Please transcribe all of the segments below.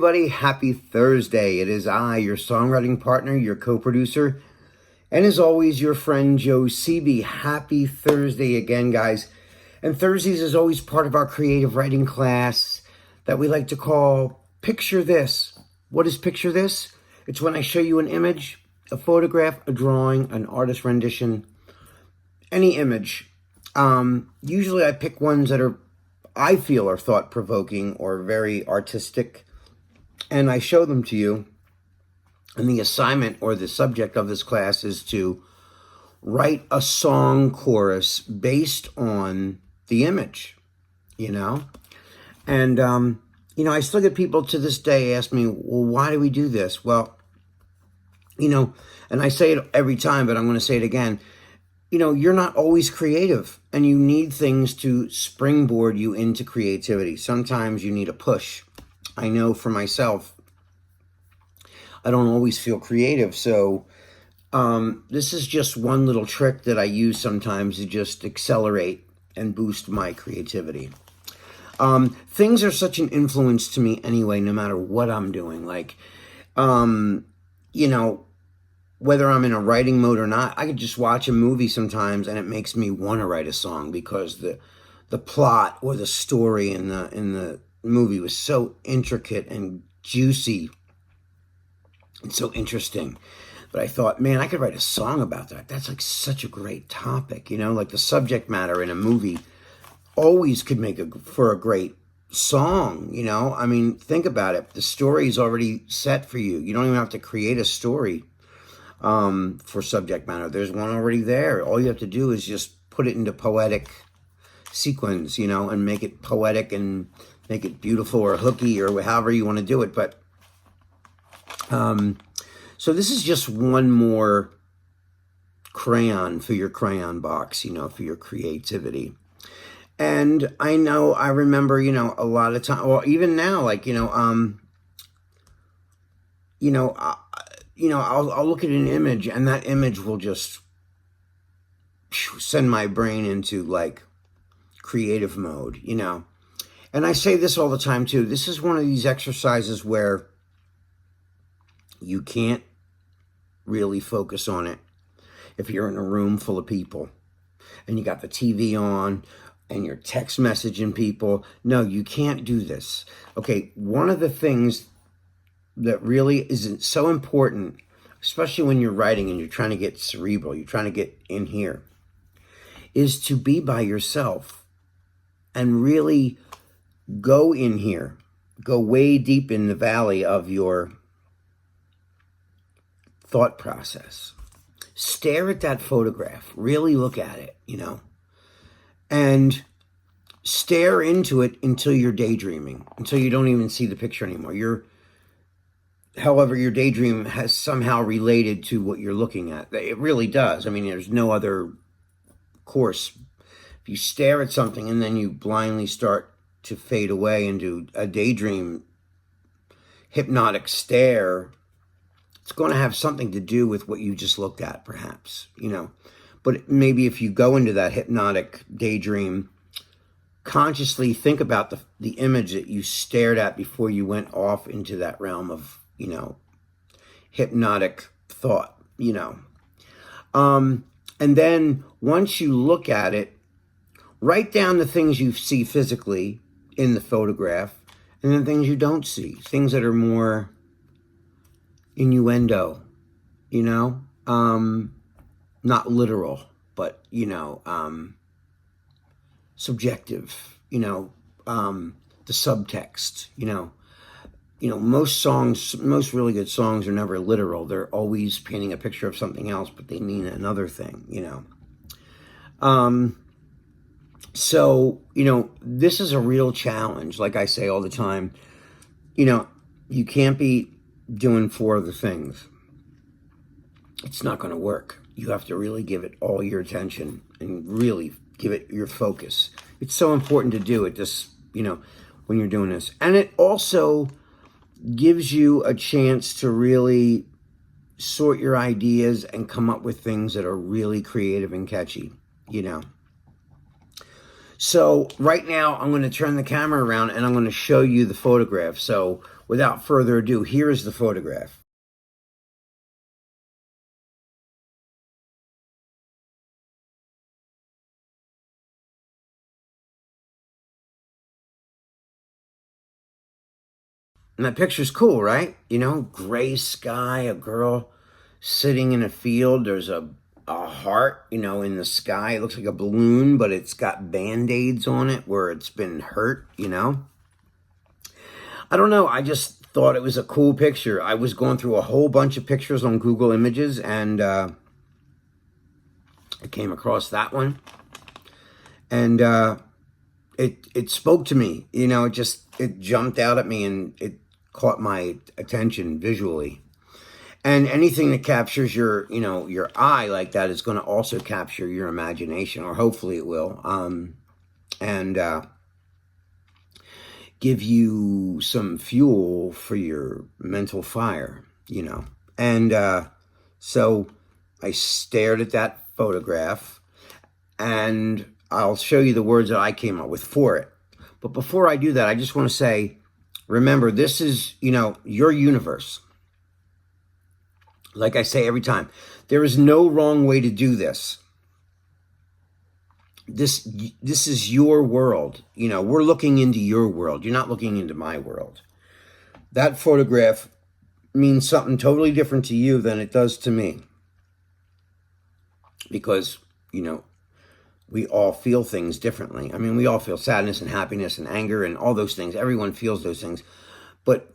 everybody. Happy Thursday. It is I, your songwriting partner, your co-producer, and as always, your friend Joe Seeby. Happy Thursday again, guys. And Thursdays is always part of our creative writing class that we like to call Picture This. What is Picture This? It's when I show you an image, a photograph, a drawing, an artist rendition, any image. Usually I pick ones that I feel are thought-provoking or very artistic, and I show them to you. And the assignment or the subject of this class is to write a song chorus based on the image, And, I still get people to this day ask me, well, why do we do this? Well, and I say it every time, but I'm going to say it again. You're not always creative, and you need things to springboard you into creativity. Sometimes you need a push. I know for myself, I don't always feel creative. So this is just one little trick that I use sometimes to just accelerate and boost my creativity. Things are such an influence to me anyway, no matter what I'm doing. Like, whether I'm in a writing mode or not, I could just watch a movie sometimes and it makes me want to write a song because the plot or the story in the movie was so intricate and juicy. It's so interesting. But I thought, man, I could write a song about that. That's like such a great topic, like the subject matter in a movie always could make for a great song, I mean, think about it. The story is already set for you. You don't even have to create a story for subject matter. There's one already there. All you have to do is just put it into poetic sequence, and make it poetic and make it beautiful or hooky or however you want to do it. But so this is just one more crayon for your crayon box, for your creativity. And I remember, a lot of time, well, even now, like, I'll look at an image and that image will just send my brain into like creative mode, And I say this all the time too. This is one of these exercises where you can't really focus on it if you're in a room full of people and you got the TV on and you're text messaging people. No, you can't do this. Okay, one of the things that really isn't so important, especially when you're writing and you're trying to get cerebral, you're trying to get in here, is to be by yourself and really go in here, go way deep in the valley of your thought process. Stare at that photograph, really look at it, and stare into it until you're daydreaming, until you don't even see the picture anymore. However, your daydream has somehow related to what you're looking at. It really does. I mean, there's no other course. If you stare at something and then you blindly start to fade away into a daydream, hypnotic stare, it's going to have something to do with what you just looked at, perhaps, But maybe if you go into that hypnotic daydream, consciously think about the image that you stared at before you went off into that realm of, hypnotic thought, And then once you look at it, write down the things you see physically in the photograph and then things you don't see, things that are more innuendo, not literal, but, subjective, the subtext, most really good songs are never literal. They're always painting a picture of something else, but they mean another thing, So, this is a real challenge. Like I say all the time, you can't be doing 4 other things. It's not going to work. You have to really give it all your attention and really give it your focus. It's so important to do it just, when you're doing this. And it also gives you a chance to really sort your ideas and come up with things that are really creative and catchy, So right now I'm going to turn the camera around and I'm going to show you the photograph. So without further ado, here is the photograph. And that picture's cool, right? You know, gray sky, a girl sitting in a field. There's a heart, you know, in the sky. It looks like a balloon, but it's got band-aids on it where it's been hurt, you know? I don't know. I just thought it was a cool picture. I was going through a whole bunch of pictures on Google Images, and I came across that one. And it spoke to me. You know, it jumped out at me, and it caught my attention visually. And anything that captures your, you know, your eye like that is going to also capture your imagination, or hopefully it will, and give you some fuel for your mental fire, you know. And so I stared at that photograph, and I'll show you the words that I came up with for it. But before I do that, I just want to say, remember, this is, you know, your universe. Like I say every time, there is no wrong way to do this. This is your world. You know, we're looking into your world. You're not looking into my world. That photograph means something totally different to you than it does to me. Because, you know, we all feel things differently. I mean, we all feel sadness and happiness and anger and all those things. Everyone feels those things. But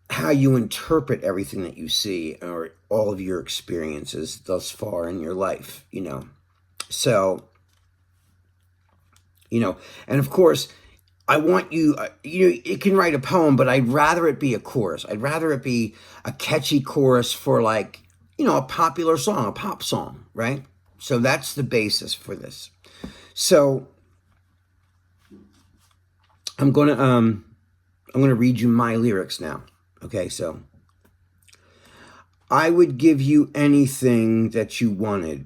how you interpret everything that you see, or all of your experiences thus far in your life, you know. So, you know, and of course, I want you, you know, you can write a poem, but I'd rather it be a chorus. I'd rather it be a catchy chorus for, like, you know, a popular song, a pop song, right? So that's the basis for this. So I'm going to read you my lyrics now. Okay, so I would give you anything that you wanted.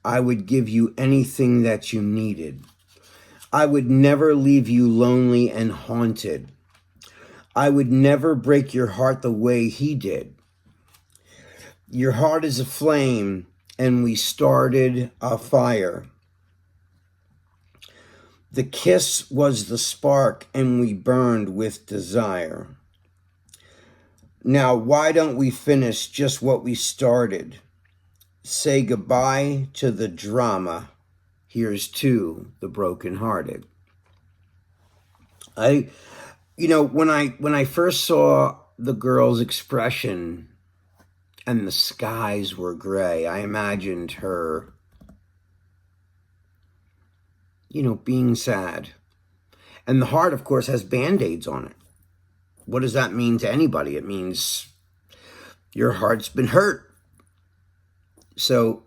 I would give you anything that you needed. I would never leave you lonely and haunted. I would never break your heart the way he did. Your heart is a flame, and we started a fire. The kiss was the spark, and we burned with desire. Now, why don't we finish just what we started? Say goodbye to the drama. Here's to the brokenhearted. You know, when I first saw the girl's expression and the skies were gray, I imagined her, you know, being sad. And the heart, of course, has band-aids on it. What does that mean to anybody? It means your heart's been hurt. So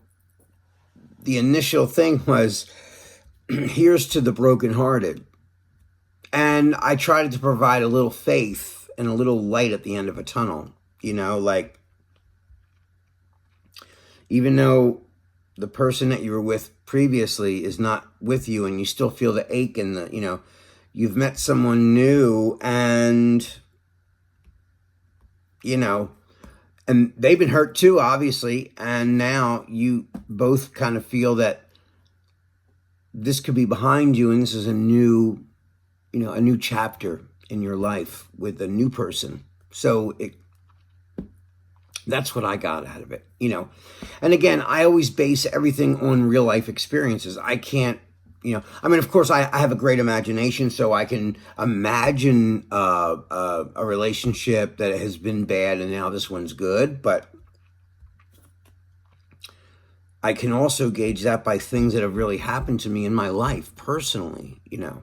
the initial thing was, here's to the brokenhearted. And I tried to provide a little faith and a little light at the end of a tunnel. You know, like, even though the person that you were with previously is not with you, and you still feel the ache and the, you know, you've met someone new, and, you know, and they've been hurt too, obviously. And now you both kind of feel that this could be behind you, and this is a new, you know, a new chapter in your life with a new person. So that's what I got out of it, you know. And again, I always base everything on real life experiences. I can't, you know, I mean, of course, I have a great imagination, so I can imagine a relationship that has been bad and now this one's good. But I can also gauge that by things that have really happened to me in my life personally, you know.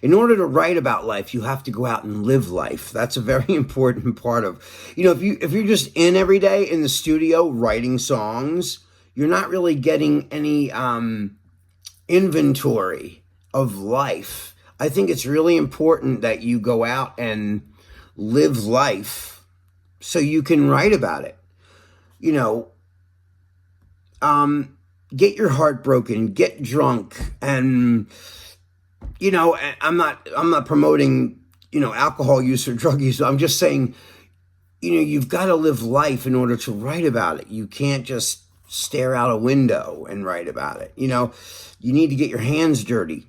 In order to write about life, you have to go out and live life. That's a very important part of, you know, if you're just in every day in the studio writing songs, you're not really getting any inventory of life. I think it's really important that you go out and live life so you can write about it. You know, get your heart broken, get drunk, and, you know, I'm not promoting, alcohol use or drug use. I'm just saying, you've got to live life in order to write about it. You can't just stare out a window and write about it. You need to get your hands dirty.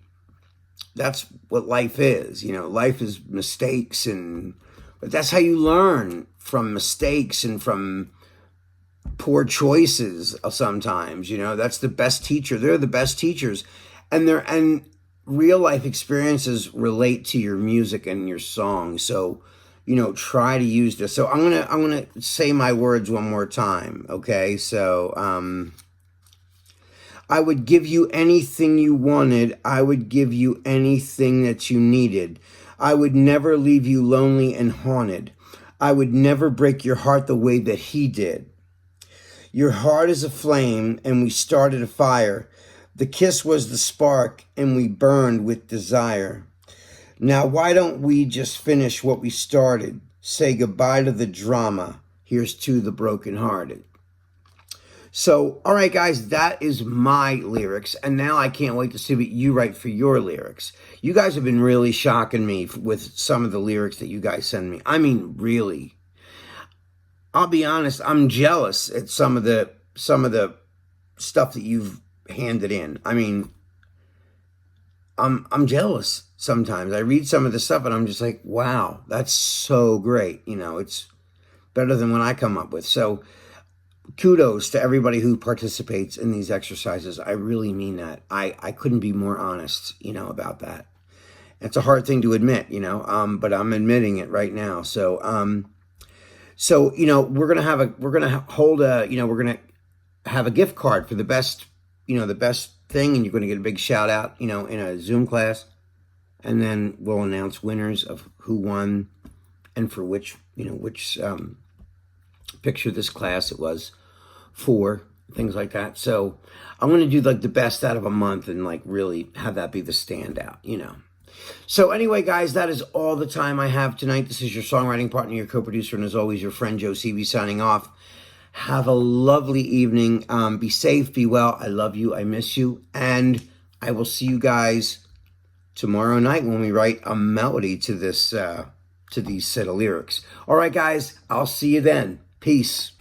That's what life is. Life is mistakes, but that's how you learn, from mistakes and from poor choices sometimes. That's the best teacher. They're the best teachers. And real life experiences relate to your music and your song. So, try to use this. So I'm gonna say my words one more time. Okay. So, I would give you anything you wanted. I would give you anything that you needed. I would never leave you lonely and haunted. I would never break your heart the way that he did. Your heart is a flame, and we started a fire. The kiss was the spark, and we burned with desire. Now, why don't we just finish what we started? Say goodbye to the drama. Here's to the brokenhearted. So, all right, guys, that is my lyrics. And now I can't wait to see what you write for your lyrics. You guys have been really shocking me with some of the lyrics that you guys send me. I mean, really. I'll be honest, I'm jealous at some of the stuff that you've handed in. I mean, I'm jealous sometimes. I read some of the stuff and I'm just like, wow, that's so great. It's better than what I come up with. So kudos to everybody who participates in these exercises. I really mean that. I couldn't be more honest, about that. It's a hard thing to admit, but I'm admitting it right now. So, we're going to have a gift card for the best, the best thing. And you're going to get a big shout out, in a Zoom class. And then we'll announce winners of who won and for which picture this class it was for, things like that. So I'm going to do like the best out of a month and like really have that be the standout, So anyway, guys, that is all the time I have tonight. This is your songwriting partner, your co-producer, and as always, your friend Joe Seavey signing off. Have a lovely evening. Be safe, be well. I love you. I miss you. And I will see you guys tomorrow night when we write a melody to this, to these set of lyrics. All right, guys, I'll see you then. Peace.